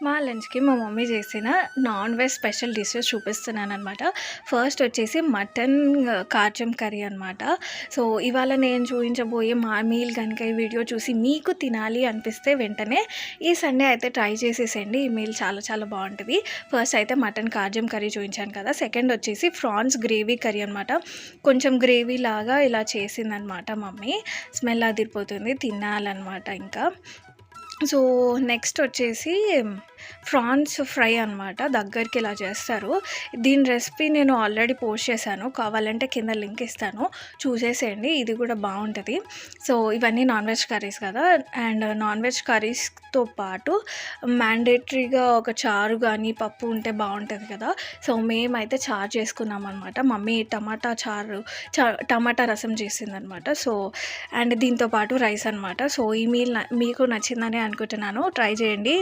మా లంచ్‌కి మా మమ్మీ చేసిన నాన్ వెజ్ స్పెషల్ డిషెస్ చూపిస్తున్నాననమాట. ఫస్ట్ వచ్చేసి మటన్ కాజం కర్రీ అనమాట. సో, ఇవాళ నేను చూయించబోయే మా మీల్ గనుక ఈ వీడియో చూసి మీకు తినాలి అనిపిస్తే వెంటనే ఈ సండే అయితే ట్రై చేసేసేయండి. ఈ మీల్ చాలా చాలా బావుంటది. ఫస్ట్ అయితే మటన్ కాజం కర్రీ చూయించాను కదా! సెకండ్ వచ్చేసి ఫ్రాన్స్ గ్రేవీ కర్రీ అనమాట. కొంచెం గ్రేవీ లాగా ఇలా చేసిందనమాట మమ్మీ. స్మెల్ అదిరిపోతుంది. తినాలనమాట ఇంకా. సో, నెక్స్ట్ వచ్చేసి ఫ్రాన్స్ ఫ్రై అనమాట. దగ్గరికి ఇలా చేస్తారు. దీని రెసిపీ నేను ఆల్రెడీ పోస్ట్ చేశాను. కావాలంటే కింద లింక్ ఇస్తాను. చూసేసేయండి. ఇది కూడా బావుంటది. సో, ఇవన్నీ నాన్ వెజ్ కర్రీస్ కదా! అండ్ నాన్ వెజ్ కర్రీస్‌తో పాటు మ్యాండేటరీగా ఒక చారు గానీ, పప్పు ఉంటే బావుంటది కదా! సో, మేమైతే చారు చేసుకున్నామనమాట. మమ్మీ టమాటా చారు టమాటా రసం చేసిందనమాట. సో, అండ్ దీంతో పాటు రైస్ అనమాట. సో, ఈ మీల్ మీకు నచ్చిందని అనుకుంటున్నాను. ట్రై చేయండి.